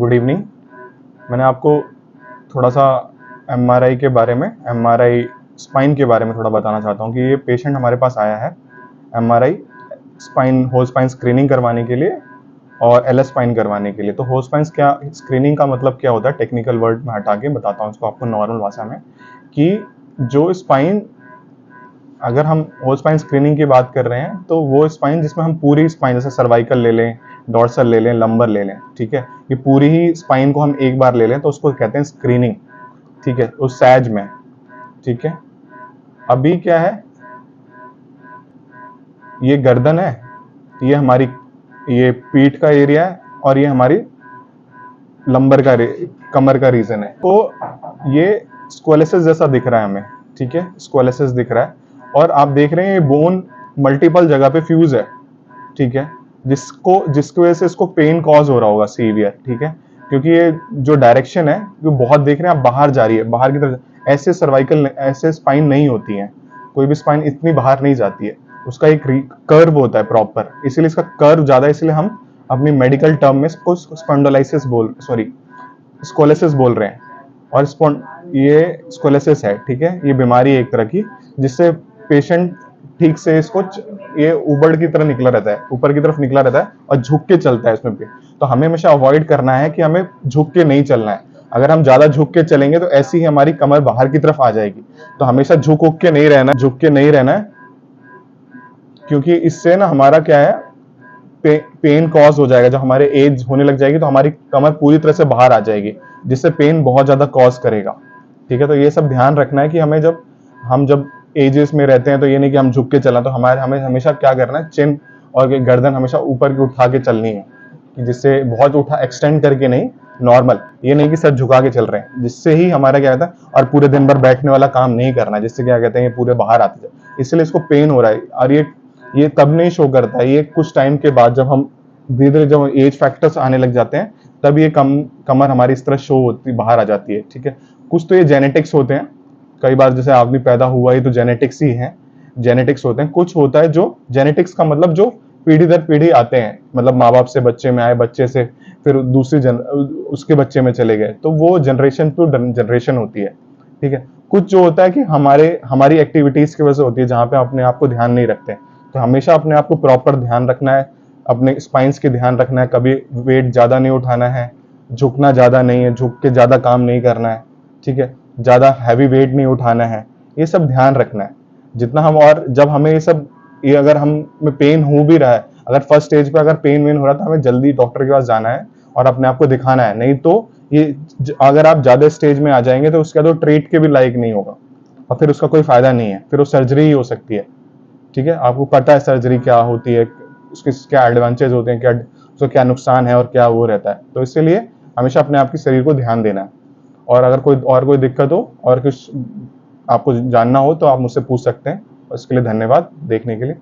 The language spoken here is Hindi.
Good evening. मैंने आपको थोड़ा सा एमआरआई के बारे में, एमआरआई स्पाइन के बारे में थोड़ा बताना चाहता हूँ कि ये पेशेंट हमारे पास आया है MRI spine, whole spine screening करवाने के लिए और एलएस स्पाइन करवाने के लिए। तो होल स्पाइन क्या स्क्रीनिंग का मतलब क्या होता है, टेक्निकल वर्ड में हटा के बताता हूँ इसको आपको नॉर्मल भाषा में, कि जो स्पाइन, अगर हम होल स्पाइन स्क्रीनिंग की बात कर रहे हैं तो वो स्पाइन जिसमें हम पूरी स्पाइन, जैसे सर्वाइकल ले लें, डॉर्सल ले लें, लंबर ले लें, ठीक है, ये पूरी ही स्पाइन को हम एक बार ले लें तो उसको कहते हैं स्क्रीनिंग, ठीक है, उस सैज में, ठीक है। अभी क्या है, ये गर्दन है, ये हमारी, ये पीठ का एरिया है और ये हमारी लंबर का, कमर का रीजन है। तो ये स्क्वेलेसिस जैसा दिख रहा है हमें, ठीक है, स्क्वेलेसिस दिख रहा है और आप देख रहे हैं ये बोन मल्टीपल जगह पे फ्यूज है, ठीक है, जिसकी वजह से इसको पेन कॉज हो रहा होगा सीवियर, ठीक है, क्योंकि ये जो डायरेक्शन है जो बहुत देख रहे हैं आप बाहर जा रही है, बाहर की तरफ। ऐसे सर्वाइकल, ऐसे स्पाइन नहीं होती है, कोई भी स्पाइन इतनी बाहर नहीं जाती है, उसका एक कर्व होता है प्रॉपर, इसीलिए इसका कर्व ज्यादा है, इसलिए हम अपनी मेडिकल टर्म में इसको स्पॉन्डोलाइसिस स्कोलेसिस बोल रहे हैं। और ये स्कोलेसिस है, ठीक है, ये बीमारी है एक तरह की, जिससे पेशेंट ठीक से इसको, ये उबड़ की तरह निकला रहता है, ऊपर की तरफ निकला रहता है और झुक के चलता है इसमें पे। तो हमें हमेशा अवॉइड करना है कि हमें झुक के नहीं चलना है। अगर हम ज्यादा झुक के चलेंगे तो ऐसी ही हमारी कमर बाहर की तरफ आ जाएगी। तो हमेशा झुक के नहीं रहना, झुक के नहीं रहना है, क्योंकि इससे ना हमारा क्या है, पेन कॉज हो जाएगा। जब हमारे एज होने लग जाएगी तो हमारी कमर पूरी तरह से बाहर आ जाएगी, जिससे पेन बहुत ज्यादा कॉज करेगा, ठीक है। तो ये सब ध्यान रखना है कि हमें जब एजेस में रहते हैं तो ये नहीं कि हम झुक के चला, तो हमें हमेशा क्या करना है, चिन और गर्दन हमेशा ऊपर की उठा के चलनी है, कि जिससे बहुत उठा एक्सटेंड करके नहीं, नॉर्मल, ये नहीं कि सर झुका के चल रहे हैं, जिससे ही हमारा क्या कहता है, और पूरे दिन भर बैठने वाला काम नहीं करना, जिससे क्या कहते हैं ये पूरे बाहर आते हैं, इसलिए इसको पेन हो रहा है। और ये तब नहीं शो करता है, ये कुछ टाइम के बाद, जब हम धीरे धीरे जब एज फैक्टर्स आने लग जाते हैं, तब ये कमर हमारी इस तरह शो होती, बाहर आ जाती है, ठीक है। कुछ तो ये जेनेटिक्स होते हैं, कई बार जैसे आदमी पैदा हुआ ही तो जेनेटिक्स ही है, जेनेटिक्स होते हैं। कुछ होता है जो जेनेटिक्स का मतलब जो पीढ़ी दर पीढ़ी आते हैं, मतलब माँ बाप से बच्चे में आए, बच्चे से फिर उसके बच्चे में चले गए, तो वो जनरेशन टू जनरेशन होती है, ठीक है। कुछ जो होता है कि हमारी एक्टिविटीज की वजह से होती है, जहाँ पे अपने आप को ध्यान नहीं रखते, तो हमेशा अपने आप को प्रॉपर ध्यान रखना है, अपने स्पाइंस के ध्यान रखना है, कभी वेट ज्यादा नहीं उठाना है, झुकना ज्यादा नहीं है, झुक के ज्यादा काम नहीं करना है, ठीक है, ज्यादा हैवी वेट नहीं उठाना है, ये सब ध्यान रखना है जितना हम। और जब हमें ये अगर हम में पेन हो भी रहा है, अगर फर्स्ट स्टेज पे अगर पेन वेन हो रहा है, तो हमें जल्दी डॉक्टर के पास जाना है और अपने आप को दिखाना है, नहीं तो ये अगर आप ज्यादा स्टेज में आ जाएंगे तो उसके बाद वो ट्रीट के भी लायक नहीं होगा और फिर उसका कोई फायदा नहीं है, फिर वो सर्जरी ही हो सकती है, ठीक है। आपको पता है सर्जरी क्या होती है, उसके क्या एडवांटेज होते हैं, क्या उसका क्या नुकसान है और क्या वो रहता है। तो इसलिए हमेशा अपने आप के शरीर को ध्यान देना है। और अगर कोई दिक्कत हो और कुछ आपको जानना हो तो आप मुझसे पूछ सकते हैं। उसके लिए धन्यवाद देखने के लिए।